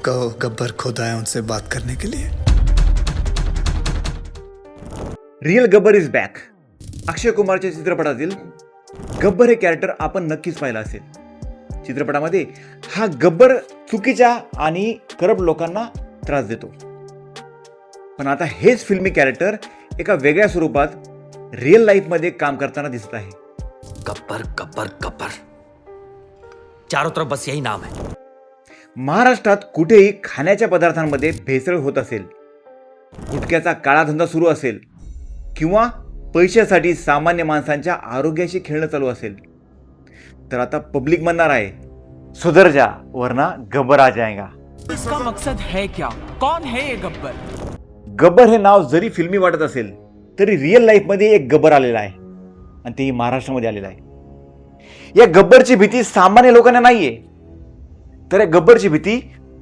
कहो गब्बर खुद आए उनसे बात करने के लिए। Real Gabbar is back. Akshay कुमारच्या चित्रपटातील गब्बर हे कॅरेक्टर आपण नक्कीच पाहिलं असेल. चित्रपटामध्ये हा गब्बर चुकीच्या आणि करप्ट लोकांना त्रास देतो. पण आता हेच फिल्मी कॅरेक्टर एका वेगळ्या स्वरूपात रिअल लाईफमध्ये काम करताना दिसत आहे. गब्बर गब्बर गब्बर, चारों तरफ बस यही नाम है. महाराष्ट्रात कुठेही खाण्याच्या पदार्थांमध्ये भेसळ होत असेल, गुटख्याचा काळा धंदा सुरू असेल किंवा पैशासाठी सामान्य माणसांच्या आरोग्याशी खेळणं चालू असेल, तर आता पब्लिक म्हणणार आहे सुधर जा वरना गब्बर आ जाएगा. इसका मकसद है क्या? कौन है ये गब्बर? गब्बर हे नाव जरी फिल्मी वाटत असेल तरी रिअल लाईफमध्ये एक गब्बर आलेला आहे आणि तेही महाराष्ट्रामध्ये आलेला आहे. या गब्बरची भीती सामान्य लोकांना नाहीये, तर या गब्बरची भीती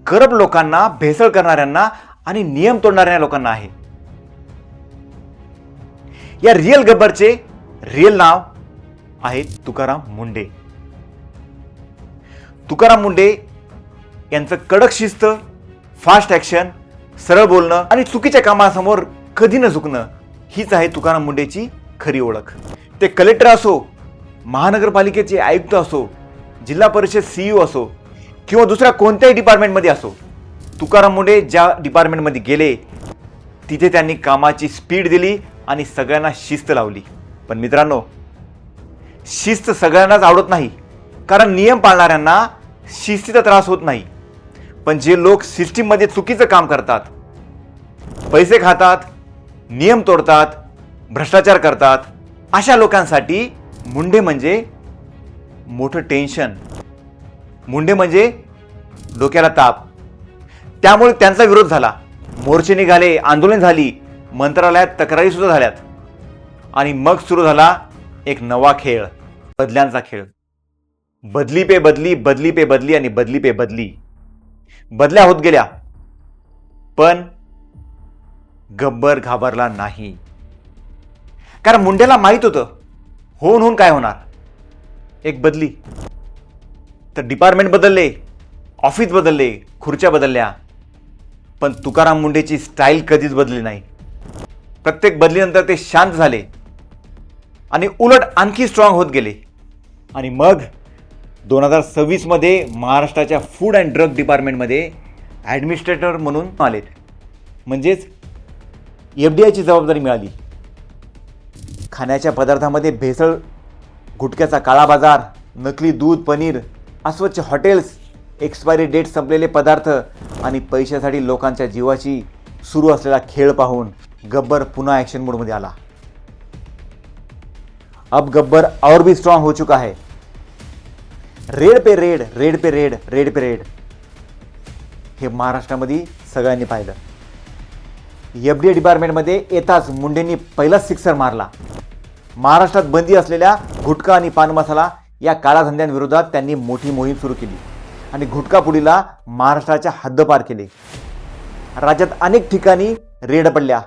करप्ट लोकांना, भेसळ करणाऱ्यांना आणि नियम तोडणाऱ्या लोकांना आहे. या रिअल गब्बरचे रिअल नाव आहे तुकाराम मुंडे. तुकाराम मुंडे यांचं कडक शिस्त, फास्ट ॲक्शन, सरळ बोलणं आणि चुकीच्या कामासमोर कधी न झुकणं हीच आहे तुकाराम मुंडेची खरी ओळख. ते कलेक्टर असो, महानगरपालिकेचे आयुक्त असो, जिल्हा परिषद CEO असो किंवा दुसऱ्या कोणत्याही डिपार्टमेंटमध्ये असो, तुकाराम मुंडे ज्या डिपार्टमेंटमध्ये गेले तिथे त्यांनी कामाची स्पीड दिली आणि सगळ्यांना शिस्त लावली. पण मित्रांनो, शिस्त सगळ्यांनाच आवडत नाही, कारण नियम पाळणाऱ्यांना शिस्तीचा त्रास होत नाही. पण जे लोक सिस्टीममध्ये चुकीचं काम करतात, पैसे खातात, नियम तोडतात, भ्रष्टाचार करतात, अशा लोकांसाठी मुंडे म्हणजे मोठं टेन्शन, मुंडे म्हणजे डोक्याला ताप. त्यामुळे त्यांचा विरोध झाला, मोर्चे निघाले, आंदोलन झाली, मंत्रालयात तक्रारी सुद्धा झाल्यात. आणि मग सुरू झाला एक नवा खेळ, बदल्यांचा खेळ. बदली पे बदली, बदली पे बदली आणि बदली पे बदली. बदल्या होत गेल्या, पण गब्बर घाबरला नाही. कारण मुंडेला माहित होतं होऊन होऊन काय होणार. एक बदली तर डिपार्टमेंट बदलले, ऑफिस बदलले, खुर्च्या बदलल्या, पण तुकाराम मुंडेची स्टाईल कधीच बदलली नाही. प्रत्येक बदलीनंतर ते शांत झाले आणि उलट आणखी स्ट्रॉंग होत गेले. आणि मग 2026 मध्ये महाराष्ट्राच्या फूड अँड ड्रग डिपार्टमेंटमध्ये ॲडमिनिस्ट्रेटर म्हणून आले. म्हणजेच FDIची जबाबदारी मिळाली. खाण्याच्या पदार्थामध्ये भेसळ, गुटख्याचा काळा बाजार, नकली दूध, पनीर, अस्वच्छ हॉटेल्स, एक्सपायरी डेट संपलेले पदार्थ आणि पैशासाठी लोकांच्या जीवाची सुरू असलेला खेळ पाहून गब्बर पुन्हा ॲक्शन मोडमध्ये आला. अब गब्बर और भी स्ट्रांग हो चुका है. रेड पे रेड, रेड पे रेड, रेड पे रेड हे महाराष्ट्रामध्ये सगळ्यांनी पाहिलं. FDI डिपार्टमेंटमध्ये येताच मुंडेंनी पहिलाच सिक्सर मारला. महाराष्ट्रात बंदी असलेल्या गुटखा आणि पान मसाला या काळा धंद्यांविरोधात त्यांनी मोठी मोहीम सुरू केली आणि गुटखा पुडीला महाराष्ट्राच्या हद्दपार केले. राज्यात अनेक ठिकाणी रेड पडल्या,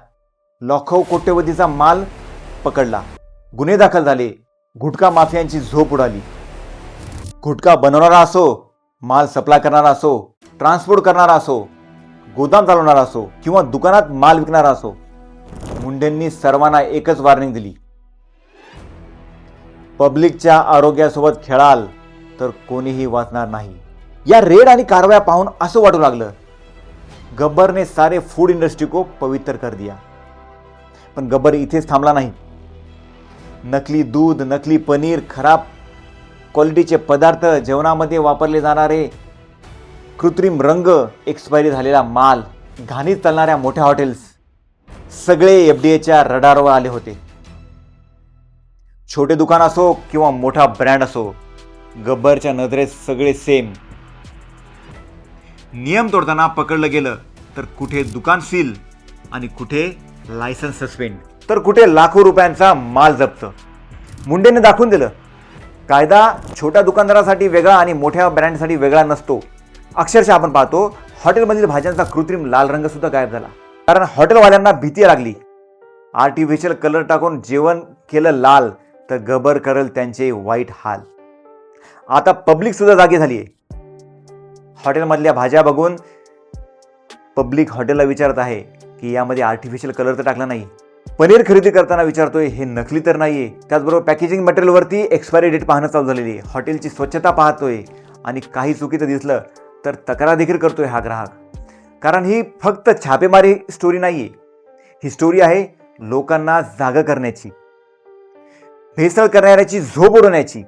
लाखो कोट्यवधीचा माल पकडला, गुन्हे दाखल झाले, गुटखा माफियांची झोप उडाली. गुटखा बनवणारा असो, माल सप्लाय करणारा असो, ट्रान्सपोर्ट करणारा असो, गोदाम चालवणारा असो किंवा दुकानात माल विकणारा असो, मुंडेंनी सर्वांना एकच वॉर्निंग दिली, पब्लिकच्या आरोग्यासोबत खेळाल तर कोणीही वाचणार नाही. या रेड आणि कारवाया पाहून असं वाटू लागलं गब्बर ने सारे फूड इंडस्ट्री को पवित्र कर दिया. पण गब्बर इथेच थांबला नाही. नकली दूध, नकली पनीर, खराब क्वालिटीचे पदार्थ, जेवणामध्ये वापरले जाणारे कृत्रिम रंग, एक्सपायरी झालेला माल, घाणीत चालणाऱ्या मोठ्या हॉटेल्स, सगळे FDIच्या रडारवर आले होते. छोटे दुकान असो किंवा मोठा ब्रँड असो, गब्बरच्या नजरेत सगळे सेम. नियम तोडताना पकडलं गेलं तर कुठे दुकान सील आणि कुठे लायसन्स सस्पेंड, तर कुठे लाखो रुपयांचा माल जप्त. मुंडेने दाखवून दिलं कायदा छोट्या दुकानदारासाठी वेगळा आणि मोठ्या ब्रँडसाठी वेगळा नसतो. अक्षरशः आपण पाहतो हॉटेलमधील भाज्यांचा कृत्रिम लाल रंग सुद्धा गायब झाला, कारण हॉटेलवाल्यांना भीती लागली. आर्टिफिशियल कलर टाकून जेवण केलं लाल तर गब्बर करेल त्यांचे वाईट हाल. आता पब्लिक सुद्धा जागी झाली आहे. हॉटेलमधल्या भाज्या बघून पब्लिक हॉटेलला विचारत आहे की यामध्ये आर्टिफिशियल कलर तर टाकला नाही. पनीर खरेदी करताना विचारतोय हे नकली तर नाहीये. त्याचबरोबर पॅकेजिंग मटेरियलवरती एक्सपायरी डेट पाहणं चालू झालेली आहे. हॉटेलची स्वच्छता पाहतोय आणि काही चुकीचं दिसलं तर तक्रार देखील करतोय हा ग्राहक. कारण ही फक्त छापेमारी स्टोरी नाहीये, ही स्टोरी आहे लोकांना जागा करण्याची, भेसळ करणाऱ्याची झोप उडवण्याची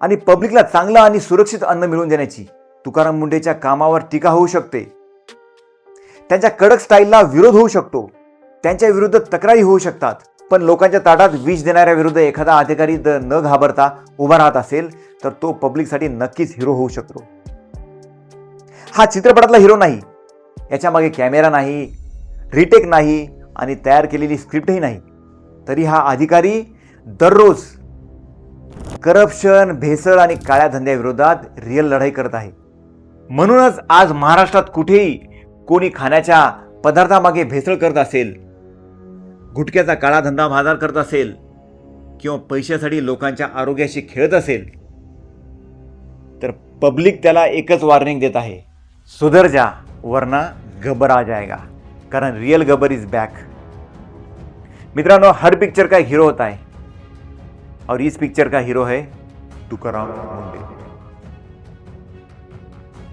आणि पब्लिकला चांगलं आणि सुरक्षित अन्न मिळवून देण्याची. तुकाराम मुंढेच्या कामावर टीका होऊ शकते, त्यांच्या कडक स्टाईलला विरोध होऊ शकतो, त्यांच्या विरुद्ध तक्रारी होऊ शकतात, पण लोकांच्या ताटात विष देणाऱ्या विरुद्ध एखादा अधिकारी न घाबरता उभा राहत असेल तर तो पब्लिकसाठी नक्कीच हिरो होऊ शकतो. हा चित्रपटातला हिरो नाही, याच्या मागे कॅमेरा नाही, रिटेक नाही आणि तयार केलेली स्क्रिप्टही नाही. तरी हा अधिकारी दररोज करप्शन, भेसळ आणि काळ्या धंद्याविरोधात रिअल लढाई करत आहे. म्हणूनच आज महाराष्ट्रात कुठेही कोणी खाण्याच्या पदार्थामागे भेसळ करत असेल, गुटख्याचा काळा धंदा बाजार करत असेल किंवा पैशासाठी लोकांच्या आरोग्याशी खेळत असेल तर पब्लिक त्याला एकच वॉर्निंग देत आहे, सुधर जा वरना गब्बर आ जाएगा. कारण रियल गब्बर इज बैक. मित्रांनो, हर पिक्चर का हीरो होता है और इस पिक्चर का हीरो है तुकाराम मुंडे.